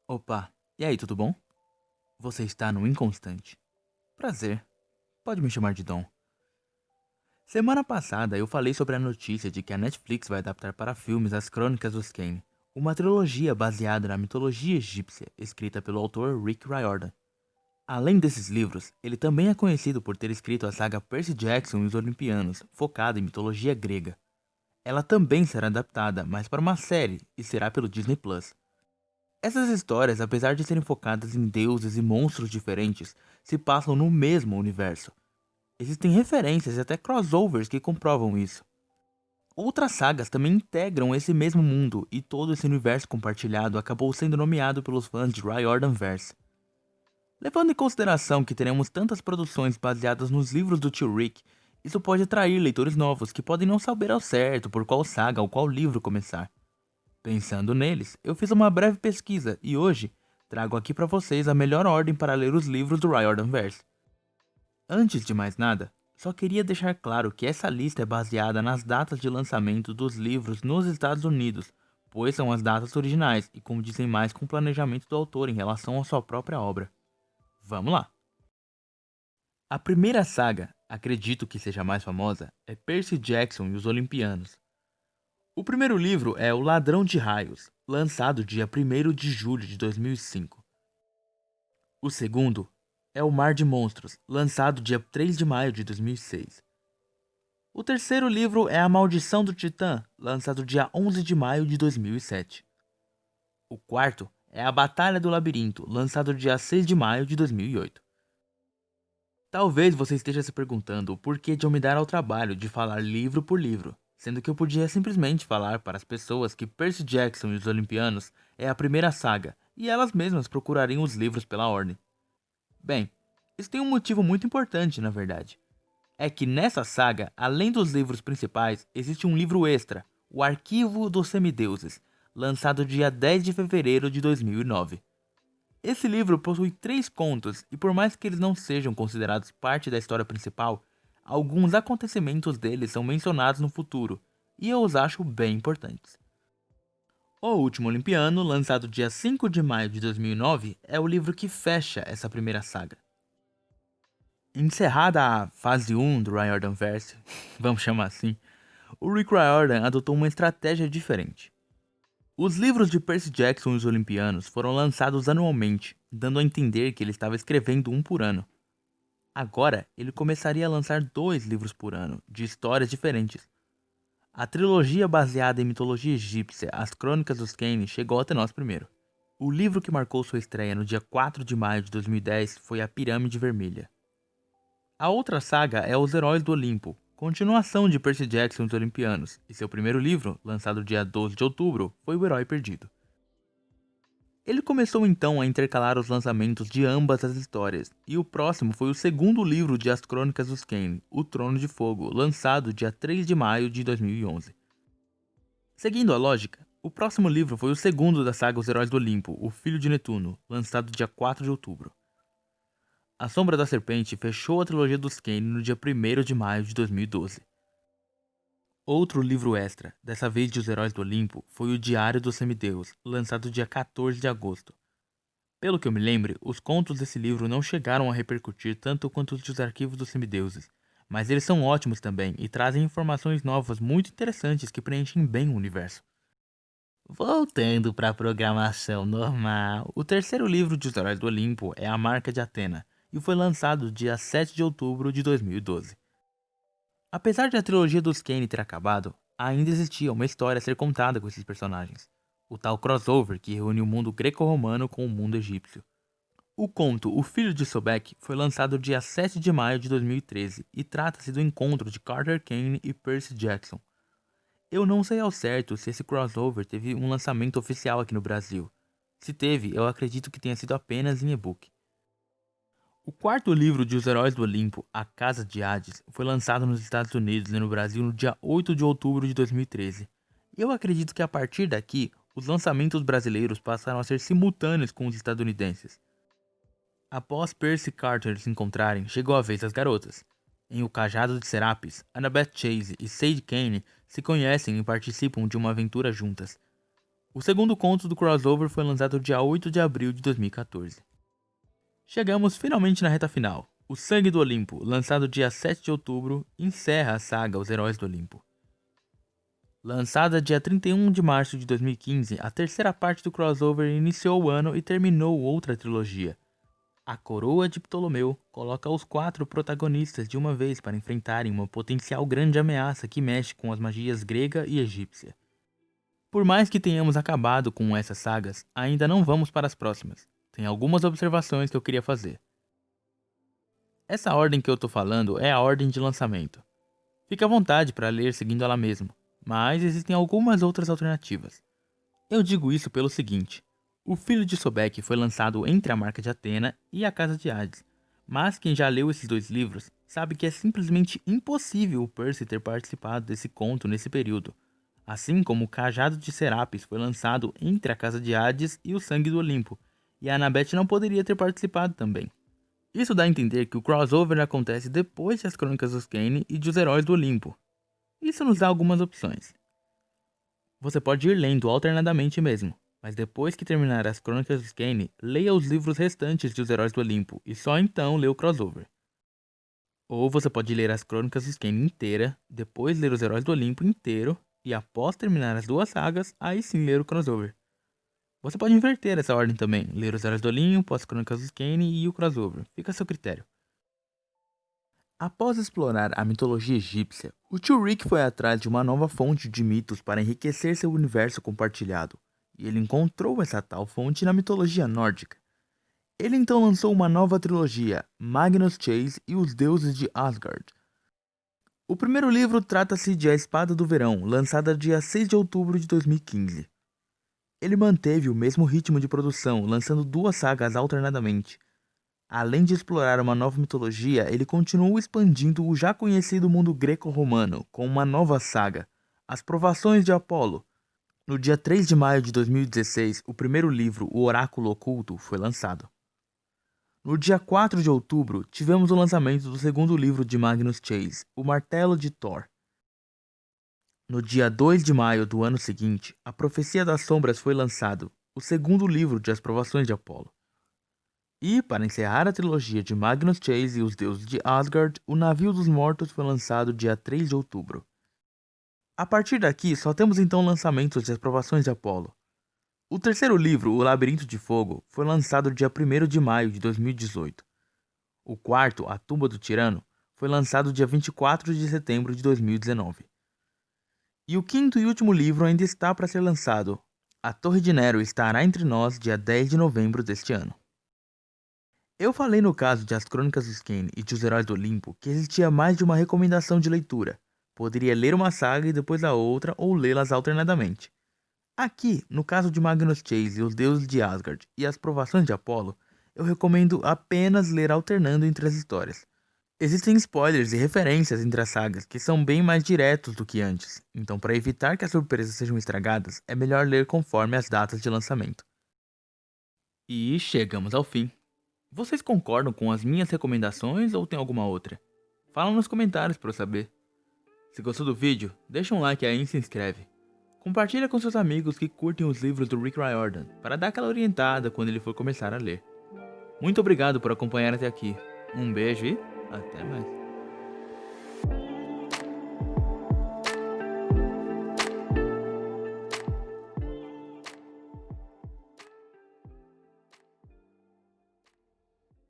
Opa, e aí, tudo bom? Você está no Inconstante. Prazer, pode me chamar de Dom. Semana passada eu falei sobre a notícia de que a Netflix vai adaptar para filmes As Crônicas dos Kane, uma trilogia baseada na mitologia egípcia, escrita pelo autor Rick Riordan. Além desses livros, ele também é conhecido por ter escrito a saga Percy Jackson e os Olimpianos, focada em mitologia grega. Ela também será adaptada, mas para uma série, e será pelo Disney Plus. Essas histórias, apesar de serem focadas em deuses e monstros diferentes, se passam no mesmo universo. Existem referências e até crossovers que comprovam isso. Outras sagas também integram esse mesmo mundo, e todo esse universo compartilhado acabou sendo nomeado pelos fãs de Riordanverse. Levando em consideração que teremos tantas produções baseadas nos livros do tio Rick, isso pode atrair leitores novos que podem não saber ao certo por qual saga ou qual livro começar. Pensando neles, eu fiz uma breve pesquisa e hoje trago aqui para vocês a melhor ordem para ler os livros do Riordanverse. Antes de mais nada, só queria deixar claro que essa lista é baseada nas datas de lançamento dos livros nos Estados Unidos, pois são as datas originais e condizem mais com o planejamento do autor em relação à sua própria obra. Vamos lá! A primeira saga, acredito que seja a mais famosa, é Percy Jackson e os Olimpianos. O primeiro livro é O Ladrão de Raios, lançado dia 1º de julho de 2005. O segundo é O Mar de Monstros, lançado dia 3 de maio de 2006. O terceiro livro é A Maldição do Titã, lançado dia 11 de maio de 2007. O quarto é A Batalha do Labirinto, lançado dia 6 de maio de 2008. Talvez você esteja se perguntando o porquê de eu me dar ao trabalho de falar livro por livro, sendo que eu podia simplesmente falar para as pessoas que Percy Jackson e os Olimpianos é a primeira saga, e elas mesmas procurariam os livros pela ordem. Bem, isso tem um motivo muito importante, na verdade. É que nessa saga, além dos livros principais, existe um livro extra, o Arquivo dos Semideuses, lançado dia 10 de fevereiro de 2009. Esse livro possui 3 contos e, por mais que eles não sejam considerados parte da história principal, alguns acontecimentos deles são mencionados no futuro, e eu os acho bem importantes. O Último Olimpiano, lançado dia 5 de maio de 2009, é o livro que fecha essa primeira saga. Encerrada a fase 1 do Riordanverse, vamos chamar assim, o Rick Riordan adotou uma estratégia diferente. Os livros de Percy Jackson e os Olimpianos foram lançados anualmente, dando a entender que ele estava escrevendo um por ano. Agora, ele começaria a lançar 2 livros por ano, de histórias diferentes. A trilogia baseada em mitologia egípcia, As Crônicas dos Kane, chegou até nós primeiro. O livro que marcou sua estreia no dia 4 de maio de 2010 foi A Pirâmide Vermelha. A outra saga é Os Heróis do Olimpo, continuação de Percy Jackson e os Olimpianos, e seu primeiro livro, lançado dia 12 de outubro, foi O Herói Perdido. Ele começou então a intercalar os lançamentos de ambas as histórias, e o próximo foi o segundo livro de As Crônicas dos Kane, O Trono de Fogo, lançado dia 3 de maio de 2011. Seguindo a lógica, o próximo livro foi o segundo da saga Os Heróis do Olimpo, O Filho de Netuno, lançado dia 4 de outubro. A Sombra da Serpente fechou a trilogia dos Kane no dia 1º de maio de 2012. Outro livro extra, dessa vez de Os Heróis do Olimpo, foi o Diário do Semideus, lançado dia 14 de agosto. Pelo que eu me lembre, os contos desse livro não chegaram a repercutir tanto quanto os dos Arquivos dos Semideuses, mas eles são ótimos também e trazem informações novas muito interessantes que preenchem bem o universo. Voltando para a programação normal, o terceiro livro de Os Heróis do Olimpo é A Marca de Atena e foi lançado dia 7 de outubro de 2012. Apesar de a trilogia dos Kane ter acabado, ainda existia uma história a ser contada com esses personagens. O tal crossover que reúne o mundo greco-romano com o mundo egípcio. O conto O Filho de Sobek foi lançado dia 7 de maio de 2013 e trata-se do encontro de Carter Kane e Percy Jackson. Eu não sei ao certo se esse crossover teve um lançamento oficial aqui no Brasil. Se teve, eu acredito que tenha sido apenas em e-book. O quarto livro de Os Heróis do Olimpo, A Casa de Hades, foi lançado nos Estados Unidos e no Brasil no dia 8 de outubro de 2013. Eu acredito que a partir daqui, os lançamentos brasileiros passaram a ser simultâneos com os estadunidenses. Após Percy e Carter se encontrarem, chegou a vez das garotas. Em O Cajado de Serapis, Annabeth Chase e Sage Kane se conhecem e participam de uma aventura juntas. O segundo conto do crossover foi lançado dia 8 de abril de 2014. Chegamos finalmente na reta final. O Sangue do Olimpo, lançado dia 7 de outubro, encerra a saga Os Heróis do Olimpo. Lançada dia 31 de março de 2015, a terceira parte do crossover iniciou o ano e terminou outra trilogia. A Coroa de Ptolomeu coloca os 4 protagonistas de uma vez para enfrentarem uma potencial grande ameaça que mexe com as magias grega e egípcia. Por mais que tenhamos acabado com essas sagas, ainda não vamos para as próximas. Tem algumas observações que eu queria fazer. Essa ordem que eu tô falando é a ordem de lançamento. Fique à vontade para ler seguindo ela mesmo, mas existem algumas outras alternativas. Eu digo isso pelo seguinte: o Filho de Sobek foi lançado entre a Marca de Atena e a Casa de Hades, mas quem já leu esses 2 livros sabe que é simplesmente impossível o Percy ter participado desse conto nesse período, assim como o Cajado de Serapis foi lançado entre a Casa de Hades e o Sangue do Olimpo, e a Annabeth não poderia ter participado também. Isso dá a entender que o crossover acontece depois de As Crônicas dos Kane e de Os Heróis do Olimpo. Isso nos dá algumas opções. Você pode ir lendo alternadamente mesmo, mas depois que terminar As Crônicas dos Kane, leia os livros restantes de Os Heróis do Olimpo e só então lê o crossover. Ou você pode ler As Crônicas dos Kane inteira, depois ler Os Heróis do Olimpo inteiro e após terminar as 2 sagas, aí sim ler o crossover. Você pode inverter essa ordem também, ler Os Heróis do Olimpo, As Crônicas dos Kane e o crossover, fica a seu critério. Após explorar a mitologia egípcia, o tio Rick foi atrás de uma nova fonte de mitos para enriquecer seu universo compartilhado, e ele encontrou essa tal fonte na mitologia nórdica. Ele então lançou uma nova trilogia, Magnus Chase e os Deuses de Asgard. O primeiro livro trata-se de A Espada do Verão, lançada dia 6 de outubro de 2015. Ele manteve o mesmo ritmo de produção, lançando 2 sagas alternadamente. Além de explorar uma nova mitologia, ele continuou expandindo o já conhecido mundo greco-romano com uma nova saga, As Provações de Apolo. No dia 3 de maio de 2016, o primeiro livro, O Oráculo Oculto, foi lançado. No dia 4 de outubro, tivemos o lançamento do segundo livro de Magnus Chase, O Martelo de Thor. No dia 2 de maio do ano seguinte, A Profecia das Sombras foi lançado, o segundo livro de As Provações de Apolo. E, para encerrar a trilogia de Magnus Chase e os Deuses de Asgard, O Navio dos Mortos foi lançado dia 3 de outubro. A partir daqui, só temos então lançamentos de As Provações de Apolo. O terceiro livro, O Labirinto de Fogo, foi lançado dia 1º de maio de 2018. O quarto, A Tumba do Tirano, foi lançado dia 24 de setembro de 2019. E o quinto e último livro ainda está para ser lançado. A Torre de Nero estará entre nós dia 10 de novembro deste ano. Eu falei no caso de As Crônicas dos Kane e de Os Heróis do Olimpo que existia mais de uma recomendação de leitura. Poderia ler uma saga e depois a outra ou lê-las alternadamente. Aqui, no caso de Magnus Chase e os Deuses de Asgard e As Provações de Apolo, eu recomendo apenas ler alternando entre as histórias. Existem spoilers e referências entre as sagas que são bem mais diretos do que antes, então para evitar que as surpresas sejam estragadas, é melhor ler conforme as datas de lançamento. E chegamos ao fim. Vocês concordam com as minhas recomendações ou tem alguma outra? Fala nos comentários para eu saber. Se gostou do vídeo, deixa um like aí e se inscreve. Compartilha com seus amigos que curtem os livros do Rick Riordan, para dar aquela orientada quando ele for começar a ler. Muito obrigado por acompanhar até aqui. Um beijo e até mais.